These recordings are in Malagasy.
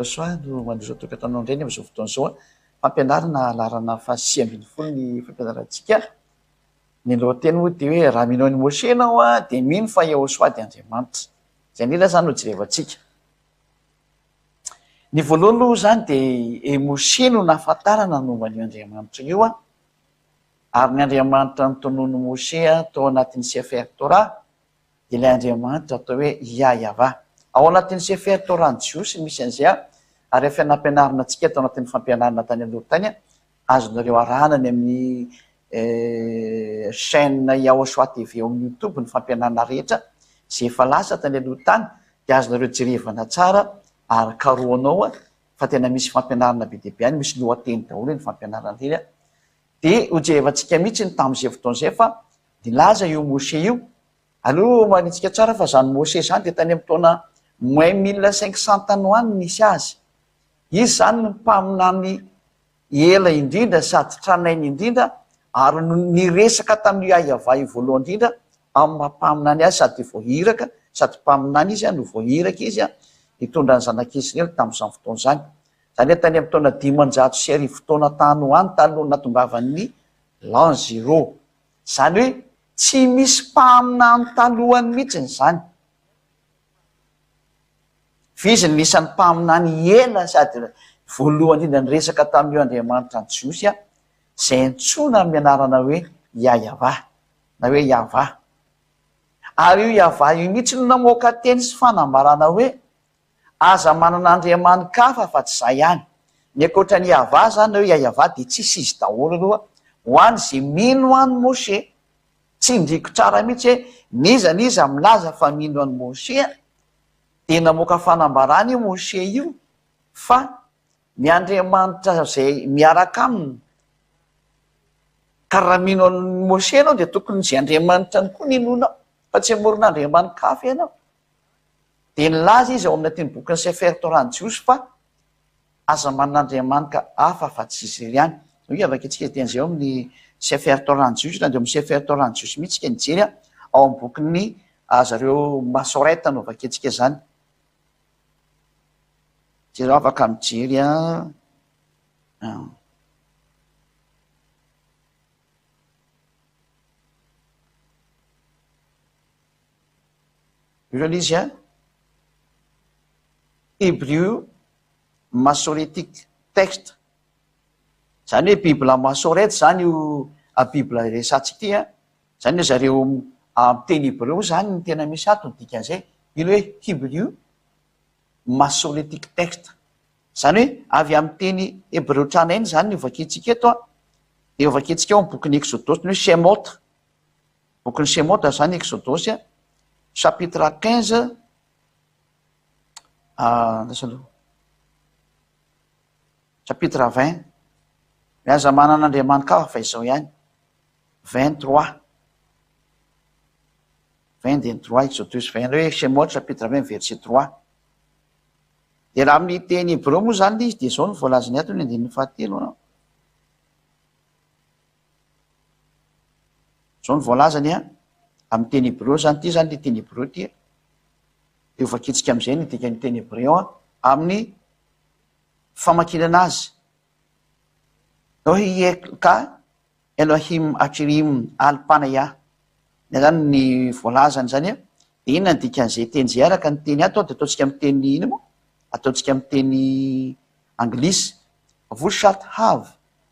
Soa no mandro tokatanao indray am'izao fotoana zao fampianarana alarana faha 8 ny fampianarantsika. Ny lohateny moa de hoe raha minao ny Mosè ianao de mino fa Yehosoa de Andriamanitra. Zay indrindra zany no jerevantsika. Ny voalohany aloha zany de Mosè no nahafantarana momba ny Andriamanitra io ary ny Andriamanitra nitonono Mosè tao anatin'ny Sefer Torah de ilay Andriamanitra atao hoe Yahveh. Ao anatin'ny Sefer Torah ny Jiosy misy an'izay ary efa nampianarina antsika tao anatin'ny fampianarana tany aloha tany azonareo arahana ny amin'ny chaîne Yehosoa TV eo amin'ny YouTube ny fampianarana rehetra zay efa lasa tany aloha tany de azonareo jerevana tsara ary karoanao fa tena misy fampianarana be dia be any, misy lohateny daholo ny fampianarana ireny de ho jerevantsika mihitsy ny tamin'izay fotoan'izay fa nilaza io Mosè io. Aloha manitsika tsara fa zany Mosè zany de tany amin'ny taona moins 1500 tanoany nisy azy. Izy zany ny mpaminany ela indrindra sady tranainy indrindra ary niresaka tamin'ny Yahveh voalohany indrindra amin'ny mampaminany azy sady voahiraka sady mpaminany izy no voahiraka izy hitondra ny zanak'Israely tamin'izany fotoana zany. Zany hoe tany amin'ny taona 510 taona tanoany taloha natongavan'ny l'an zéro. Zany hoe tsy misy mpaminany talohany mihitsiny zany. Fizy ny isan'ny mpaminany ela sady voalohany indrindra niresaka tamin'io Andriamanitra ny Jiosy zay antsoina amin'ny anarana hoe Yahveh na hoe Yahveh. Ary io Yahveh io mihitsy no namoaka teny sy fanambarana hoe aza manana andriamanikafa fa tsy zay ihany. Ny ankoatran'ny Yahveh zany na hoe Yahveh de tsisy izy daholo aloha ho any zay mino any Mosè. Tsy ndriko tsara mihitsy hoe niza niza milaza fa mino any Mosè de namoaka fanambarana io Mosè io fa ny Andriamanitra zay miaraka aminy. Ka raha mino any Mosè anao de tokony zay Andriamanitra ny koa ninonao fa tsy amorona andriamanikafa ianao. De nilaza izy ao amin'ny teny bokin'ny Sefer Torah ny Jiosy fa aza manan'andriamanika hafa fa tsy izy ihany. Io avaka antsika dian'izay ao amin'ny Sefer Torah ny Jiosy na de amin'ny Sefer Torah ny Jiosy mihitsy nijery ao amin'ny bokin'ny zareo masoreta no vakentsika zany. Jereo afaka mijery io zany izy Hébreu Masoretic Texte. Zany hoe Bibla Masorety zany io Bibla resantsika ity zany hoe zareo amin'ny teny Hébreu zany ny tena misy ato ny dikan'izay. Ilo hoe Hébreu Masoretic Texte. Zany hoe avy amin'ny teny Hébreu tranainy zany no vakentsika eto de vakentsika ao amin'ny bokin'ny Exodus ny hoe Shemot. Bokin'ny Shemot zany Exodus chapitre 15 chapitre 20 miaza manan'andriamanikafa fa izao ihany 23 Exodus 20 hoe Shemot chapitre 20 verset 3. De raha amin'ny teny Hébreu moa zany izy de zao ny voalazany ato ny 13 zao ny voalazany amin'ny teny Hébreu zany ity zany le teny Hébreu ity de ho vakentsika am'izay ny dikan'ny teny Hébreu amin'ny famakinana azy. Ka Elohim Akirim Alpanaya. Zany ny voalazany zany de inona ny dikan'izay teny zay araka ny teny ato de ataontsika amin'ny teny ino moa ataontsika amin'ny teny anglisy vous shalt have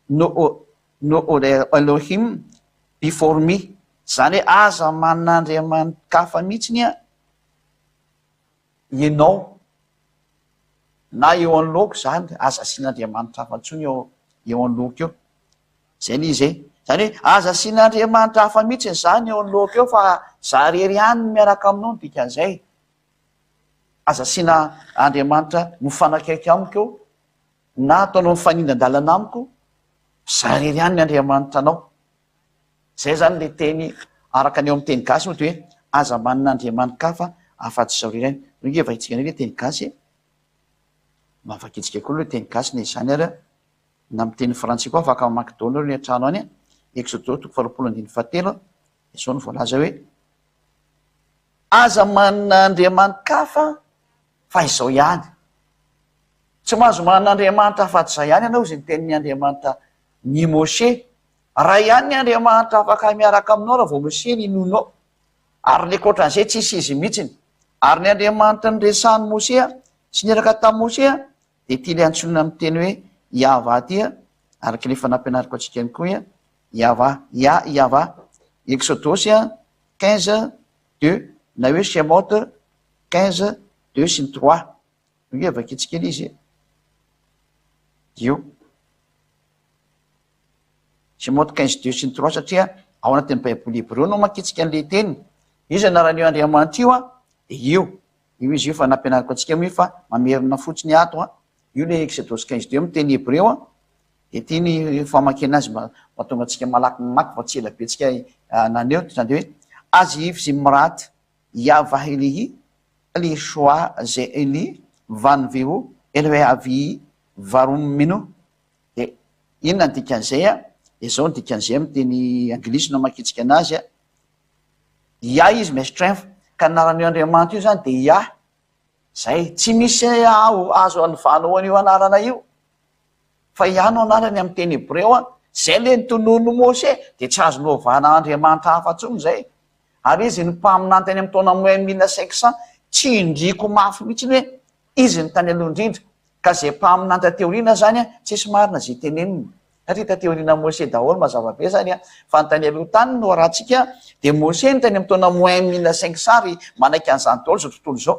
no Elohim before me. Zany hoe aza manan'andriamanikafa mihitsiny ianao na eo anoloko zany aza asian'andriamanitra hafa ntsony eo anoloko eo. Zay ny izy zany hoe aza asian'andriamanitra hafa mihitsy zany eo anoloko eo fa za rery ihany miaraka aminao ny dikan'izay. Aza asiana Andriamanitra mifanakaiky amiko eo na ataonao mifanindran-dalana amiko za rery ihany ny Andriamanitra anao. Zay zany le teny araka ny eo amin'ny teny gasy moa de hoe aza manan'andriamanikafa afa-tsy zao rery ihany. Nge vahintsika ndray le teny gasy mavakentsika koa le teny gasy na izany ary na amin'ny teny frantsay koa afaka mamaky daholo ny an-trano any Exodus 20:17 izao ny voalaza hoe aza manan'andriamanikafa fa izao ihany. tsy mahazo man'andriamanitra afa-tsy zay ihany ianao zay nytenin'ny andriamanitra ny Mose. Raha ihany ny andriamanitra afaka miaraka aminao raha vao Mose ninonao. Ary le koatran'izay tsisy izy mihitsiny. Ary ny andriamanitra nyresahany Mose sy niraka tamin'ny Mose dia tia le antsonina amin'ny teny hoe Yahva ty araka le fanampianariko antsika ihany koa Yahva, Yahva. Exodosy 15:2 na hoe Shemot 15:2 sy ny 3. Io avakitsika izy io Shemot 15:2 sy ny 3 satria ao anatin'ny baiboly hébreu no makitsika an'le teny. Izy anaran'io andriamanitra io dia io izy io fa nampianariko antsika moa fa mamerina fotsiny ato io le Exodosy 15:2 amin'ny teny hébreu dia tia ny famakena azy mahatonga antsika malaky mamaky fa tsy ela be tsika naneo zany hoe azy zimrat Yahva Elihi li shoa ze Eli van veo elwe avi varum mino. Dia inona ny dikan'izay dia zao ny dikan'izay amin'ny teny anglisy no makitsika anazy is my strength. Ka anaran'io andriamanitra io zany dia zay tsy misy azo alovanao an'io anarana io fa no anarany amin'ny teny hébreu zay le nitonono Mose dia tsy azo novana andriamanitra hafa ntsony zay. Ary izy ny mpaminantany amin'ny taona 1500 tsy indriko mafy mihitsy hoe izy ny tany aloha indrindra ka zay mpaminanta teoriana zany tsisy marina zay teneniny satria tateoriana Mose daholo mazava be zany fa ny tany aloha tany no rahantsika dia Mose ny tany amin'ny taona 1500 ary manaiky an'izany daholo zao tontolo zao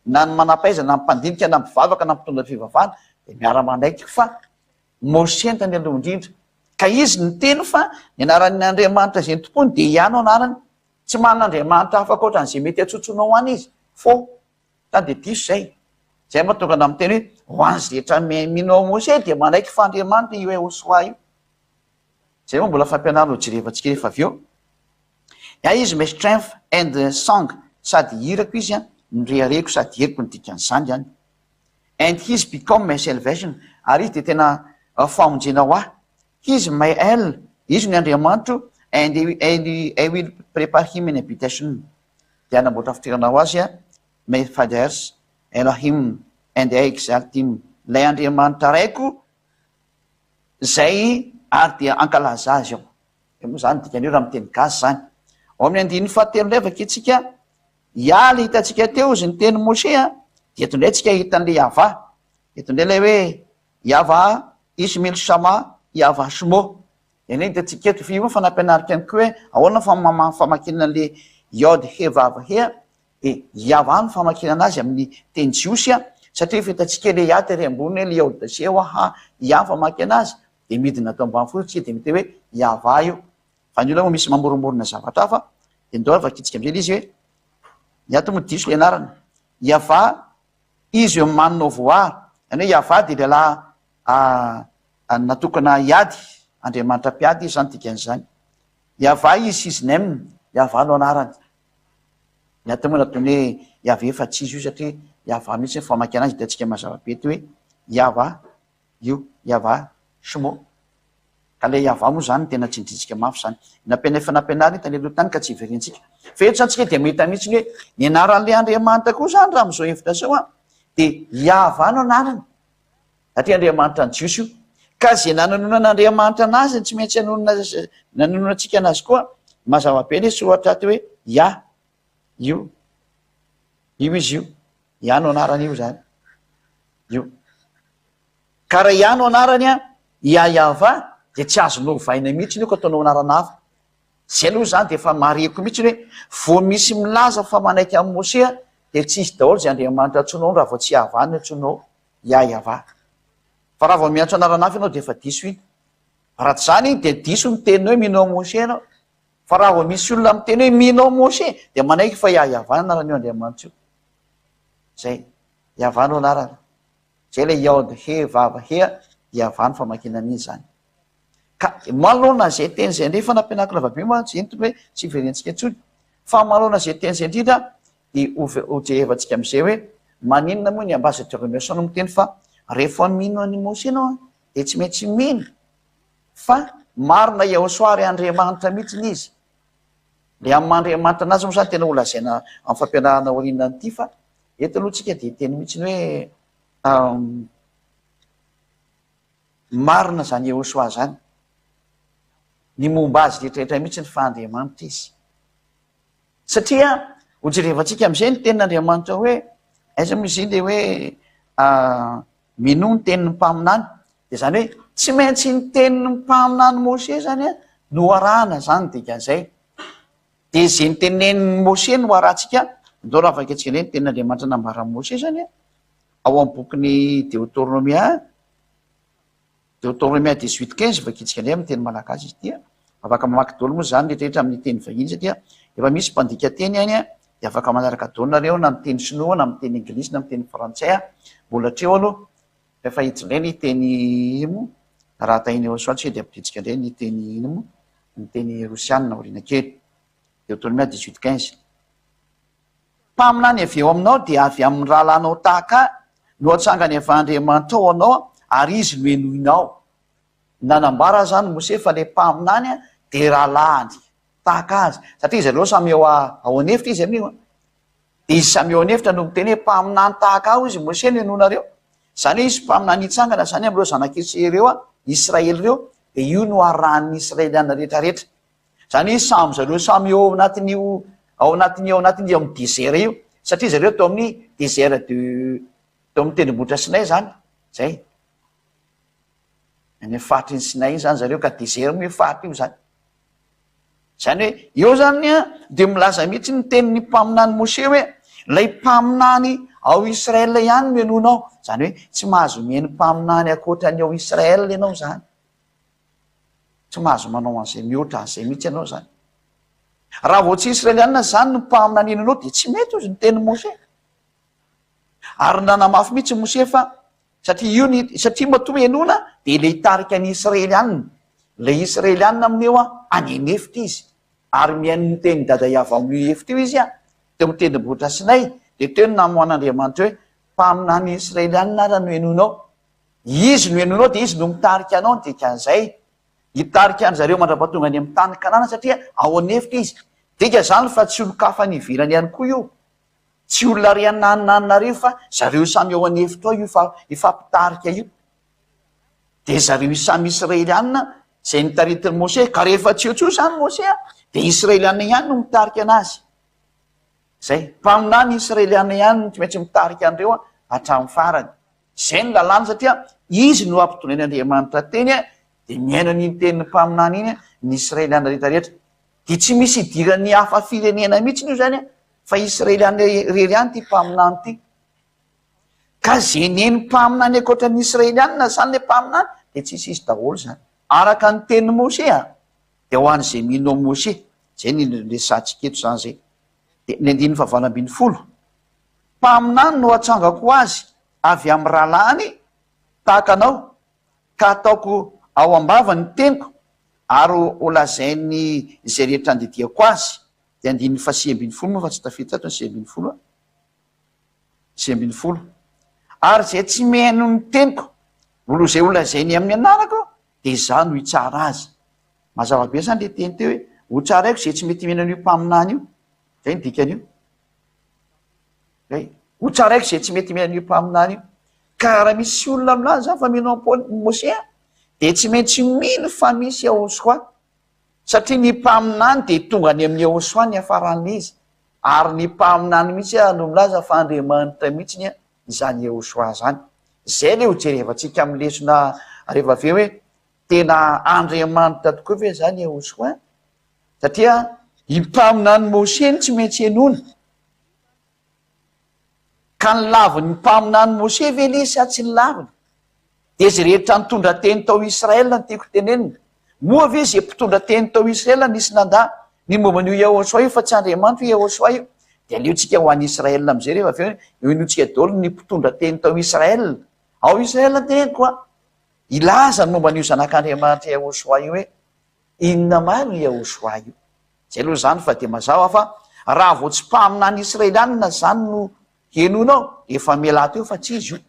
na ny manam-paiza na mpandinika na mpivavaka na mpitondra fivavahana dia miara-manaiky fa Mose ny tany aloha indrindra ka izy ny teny fa ny anaran'ny andriamanitra zay ny tompony dia no anarany. Tsy man'andriamanitra hafa koatran'izay mety atsotsonao any izy fo tany de diso zay mahatonga na miteny hoe ho an'zy rehetra minao Mose dia manaiky fa andriamanitra io Hosoa io. Zay moa mbola fampianarana jerevantsika rehefa avy eo. Is my strength and song sady hirako izy nyrehireko sady heriko ny dikan'izany zany. And he's become my salvation. Ary izy dia tena famonjena ho ahy. He's my hell. Izy ny andriamanitro and I will prepare him an habitation. Dia anamboatra fitirana ho azy my fathers Elohim and I exalt him. Lay andriamanitra raiko zay ary dia ankalaza azy ao. Moa zany dikan'io raha miteny gasy zany. Ao amin'ny 9:7 levaka itsika le hitantsika teo izy ny teny Mose dia eto indray tsika hitan'le Yahva. Eto indray lay hoe Yahva Ismael Sama Yahva Shmo. Eny hitantsika eto fi fa nampianarika any koa hoe ahoana famakina an'le Yod He Vav He Yahva no famakina anazy amin'ny teny jiosy satria fitantsika le atery ambony le Yod se Yahva famaky anazy dia midina atao ambany fotsika dia mety hoe Yahva io. Fa ny olona moa misy mamoromorona zavatra hafa dia ndao vakitsika amin'izay izy hoe ato moa diso le anarany Yahva izy eo manino voary any hoe Yahva dia lehilahy natokana hiady andriamanitra mpiady izy zany dikan'izany. Yahva izy his name Yahva no anarany. Ny ato moa nataony hoe Yahva efa tsy izy io satria Yahva mihitsy famaky anazy hitantsika mazava be ty hoe Yahva io Yahva Shmo. Ka le Yahva moa zany tena tsindritsika mafy zany. Efa nampianarina tany aloha tany ka tsy iverintsika. Fa eto santsika dia mahita mihitsy hoe ny anaran'le andriamanitra koa zany raha amin'izao hevitra zao dia Yahva no anarany satria andriamanitra ny jiosy io. Ka zay nanononan'andriamanitra anazy tsy maintsy nanononantsika anazy koa mazava be le soratra ty hoe io izy io no anarany io zany io. Ka raha no anarany Yahva dia tsy azo novaina mihitsy io ka ataonao anarana hafa. Zay aloha zany dia efa mareko mihitsy hoe vao misy milaza fa manaiky amin'ny Mose dia tsy isy daholo zay andriamanitra antsonao raha vao tsy Yahva no antsonao Yahva. Fa raha vao miantso anarana hafa ianao dia efa diso iny. Raha tsy zany dia diso miteny hoe minao Mose ianao. Fa raha vao misy olona miteny hoe minao Mose dia manaiky fa Yahva anaran'io andriamanitra io. Zay Yahva no anarany. Zay le Yod He Vav He Yahva no famakina an'izy zany. Ka malona zay teny zay nefa nampianariko lavabe moa tsy entony hoe tsy iverintsika intsony. Fa malona zay teny zay indrindra dia hojerevantsika amin'izay hoe maninona moa ny ambassadeur Emerson no miteny fa rehefa mino an'i Mose ianao dia tsy maintsy mino fa marina Hosoa ary andriamanitra mihitsy izy. Le amin'ny andriamanitra anazy moa zany tena ho lazaina amin'ny fampianarana aoriana an'ity fa eto aloha tsika dia teny mihitsy hoe marina zany Yehosoa zany, ny momba azy rehetrarehetra mihitsy ny fahandriamanitra izy. Satria hojerevantsika am'izay ny tenin'Andriamanitra hoe aiza moa izy le hoe mino ny tenin'ny mpaminany, de zany hoe tsy maintsy ny tenin'ny mpaminany Mose zany a no arahana zany dikan'izay. De zay ny tenenin'ny Mose no arahantsika, ndao raha afaka antsika ny tenin'Andriamanitra nambaran'i Mose zany a ao amin'ny bokin'ny Deutéronomia 18:15 vakitsika indray amin'ny teny malagasy izy tia. Afaka mamaky daholo moa zany rehetrarehetra amin'ny teny vahiny satria efa misy mpandika teny any a, de afaka manaraka daholo nareo na amin'ny teny sinoa na amin'ny teny anglisy na amin'ny teny frantsay a, mbola treo aloha rehefa hiditra indray ny teny ino mo raha tahiny Yehosoa tsy de ampiditsika indray ny teny ino mo, ny teny rosianina aoriana kely. Deutéronomia 18:15. Mpaminany avy eo aminao de avy amin'ny rahalanao tahaka no atsangany avy Andriamanitra ao anao ary izy no enoinao. Nanambara zany Mose fa le mpaminany a de rahalahany tahaka azy, satria zareo samy eo ao anefitra izy amin'io, de izy samy eo anefitra no miteny hoe mpaminany tahaka ao izy Mose no enonareo. Zany hoe izy mpaminany hitsangana zany am'ireo zanak'Israely reo a, Israely reo, de io no arahan'ny Israeliana rehetrarehetra. Zany hoe samy zareo samy eo anatin'io ao amin'ny désert io, satria zareo tao amin'ny désert tao amin'ny tendrombohitra Sinay zany, zay. Any faritry ny Sinay zany zareo ka désert moa faritra io zany. Zany hoe eo zany a de milaza mihitsy ny tenin'ny mpaminany Mose hoe lay mpaminany ao Israel ihany no enonao. Zany hoe tsy mahazo mihaino mpaminany akoatrany ao Israel ianao zany. Tsy mahazo manao an'izay mihoatra an'izay mihitsy ianao zany. Raha vao tsy Israeliana zany no mpaminany enonao de tsy mety ozy ny tenin'ny Mose. Ary nanamafy mihitsy Mose fa satria matoa enona de le hitarika ny Israeliana. Le Israeliana amin'eo a any enefitra izy. Ary mihaino ny teny dada Iava amin'ny efitra io izy a, teo amin'ny tendrombohitra Sinay, de teo ny namoan'Andriamanitra hoe mpaminany Israeliana raha no enonao. Izy no enonao de izy no mitarika anao dikan'izay. Hitarika any zareo mandrapatonga any amin'ny tany Kanana satria ao anefitra izy. Dika zany fa tsy olo-kafa ny ivirany ihany koa io. Tsy olona ry ananonanareo fa zareo samy ao anefitra ao io ifampitarika io. De zareo samy Israeliana zay nitaritin'ny Mose, ka rehefa tsy eo tso zany Mose a, de Israeliana ihany no mitarika anazy. Zay, mpaminany Israeliana ihany no tsy maintsy mitarika andreo hatramin'ny farany. Zay ny lalàna satria izy no ampitonen'Andriamanitra teny a, de miaina ny tenin'ny mpaminany iny ny Israeliana rehetrarehetra. De tsy misy idiran'ny hafa firenena mihitsy io zany a, fa Israeliana rery ihany ty mpaminany ty. Ka zay neny mpaminany akoatran'ny Israeliana zany le mpaminany de tsisy izy daholo zany. Araka ny tenin'ny Mose a, de ho an'izay mino amin'ny Mose. Zay ny resantsika eto zany zay. De ny 9:20. Mpaminany no atsangako azy avy amin'ny rahalahany tahaka anao, ka ataoko ao ambava ny teniko ary ho lazainy zay rehetra andidiako azy. De 9:20 moa fa tsy tafiditra ato ny 9:20. 9:20. Ary zay tsy mihaino ny teniko, olo zay ho lazainy amin'ny anarako, de za no hitsara azy. Mazava be zany le teny teo hoe ho tsaraiko zay tsy mety mihaino an'io mpaminany io. Zay ny dikan'io. Ho tsaraiko zay tsy mety mihaino an'io mpaminany io. Ka raha misy olona milaza fa mino Mose a, de tsy maintsy mino fa misy Yehosoa. Satria ny mpaminany de tonga any amin'ny Yehosoa ny hafaran'izy. Ary ny mpaminany mihitsy a no milaza fa Andriamanitra mihitsy zany Yehosoa zany. Zay le ho jerevantsika amin'ny lesona rehefa avy eo hoe tena Andriamanitra tokoa ve zany Yehosoa. Satria i mpaminany Mose ny tsy maintsy enona. Ka ny laviny mpaminany Mose ve le sa tsy ny laviny? De zay rehetra nitondra teny tao Israel ny tiako tenenina. Moa ve zay mpitondra teny tao Israel nisy nandà ny momban'io Yehosoa io fa tsy Andriamanitra io Yehosoa io. De aleotsika ho an'ny Israel am'izay rehefa avy eo enotsika daholo ny mpitondra teny tao Israel. Ao Israel teny koa. Ilaza ny momban'io zanak'Andriamanitra Yehosoa io hoe inona maro Yehosoa io. Zay aloha zany fa de mazava fa raha vao tsy mpaminany Israeliana zany no henonao, efa miala teo fa tsy izy io.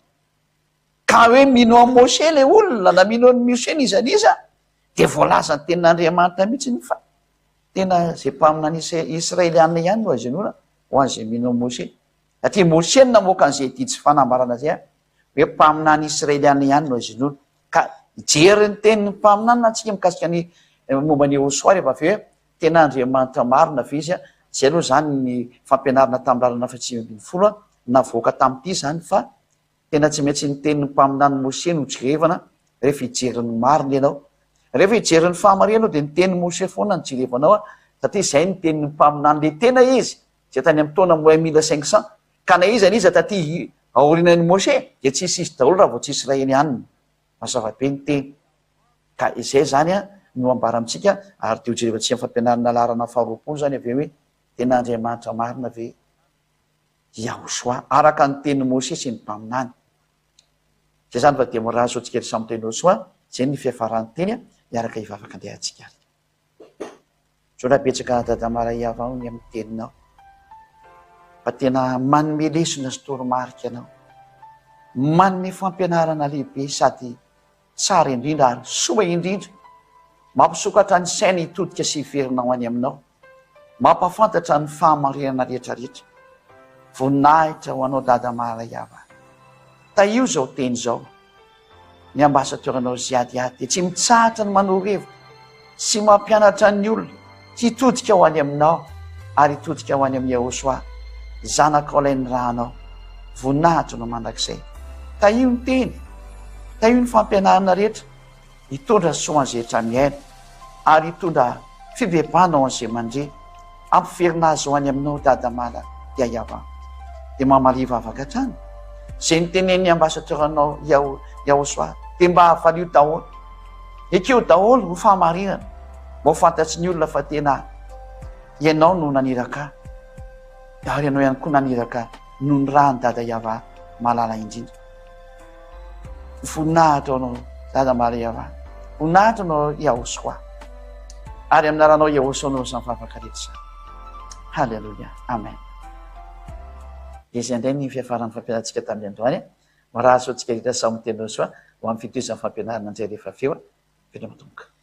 Ka hoe mino amin'ny Mose le olona na mino amin'ny Mose nizaniza, de voalaza ny tenin'Andriamanitra mihitsy ny fa tena zay mpaminany Israeliana ihany no azy enona ho an'izay mino amin'ny Mose. Satria Mose no namoaka an'izay didy sy fanambarana zay a, hoe mpaminany Israeliana ihany no azy enona. Ka jery ny tenin'ny mpaminanina antsika mikasika ny momba ny Iosoa rehefa avy hoe tena Andriamanitra marina ve izy a. Zay aloha zany ny fampianarana tamin'ny lalana fahatsimy ambin'ny folo navoaka tamin'ity zany fa tena tsy maintsy ny tenin'ny mpaminany Mose no jerevana rehefa hijeryn'ny marina ianao. Rehefa hijeryn'ny fahamarinanao dia ny tenin'ny Mose foana no jerevanao satria izay ny tenin'ny mpaminany le tena izy zay tany amin'ny taona 1500 ka na izy aniza taty aorinan'ny Mose dia tsisy izy daholo raha vao tsy Israely ihany mazava be ny teny. Ka izay zany no ambara amintsika ary dio jerevantsika fampianarana larana faharoapolo zany avy hoe tena Andriamanitra marina ve Yahosoa araka ny tenin'ny Mose sy ny mpaminany. Zay zany fa dia morazy sotsika ry samy teny Yahosoa zay ny fiafarany teny miaraka hivavaka andehantsika. Zora betsaka dadamara iavao ny amin'ny teninao fa tena manome lesona sy toromarika anao, manome fampianarana lehibe sady tsara indrindra ary soa indrindra, mampisokatra ny saina hitodika sy hiverinao any aminao, mampafantatra ny fahamarinana rehetrarehetra. Voninahitra ho anao dadamara iava, taio zao teny zao ny ambasadioranao ziadiady dia tsy mitsahatra ny manoro-hevitra sy mampianatra ny olona sy hitodika ho any aminao ary hitodika ho any amin'ny Yahosoa zanaka ilain'ny rahanao. Voninahitra no mandrakizay, taio ny teny, taio ny fampianarana rehetra, hitondra soa an'izay rehetra miaina ary hitondra fibebanao an'izay mandre, ampiverina azy ho any aminao dadamara dia iava dia mamaliva avaka hatrany zay ny tenen'ny ambasadioranao Yahosoa dia mba havalio daholo, ekeo daholo ho fahamarinana, mba ho fantatsy ny olona fa tena ianao no naniraka ary ianao ihany koa naniraka no ny raha ny dada iava malala indrindra. Voninahitra anao dadamara iava, voninahitra anao Yahosoa ary amin'ny aranao Yahosoa anao samy vavaka rehetra. Halleluja, amen. Izay indray ny fiafarany fampianarantsika tamin'ny androany. Maraha sotsika rehetra samy teny Yahosoa ho amin'ny fitoizan'ny fampianarana indray rehefa avy eo. Vedra matomboka.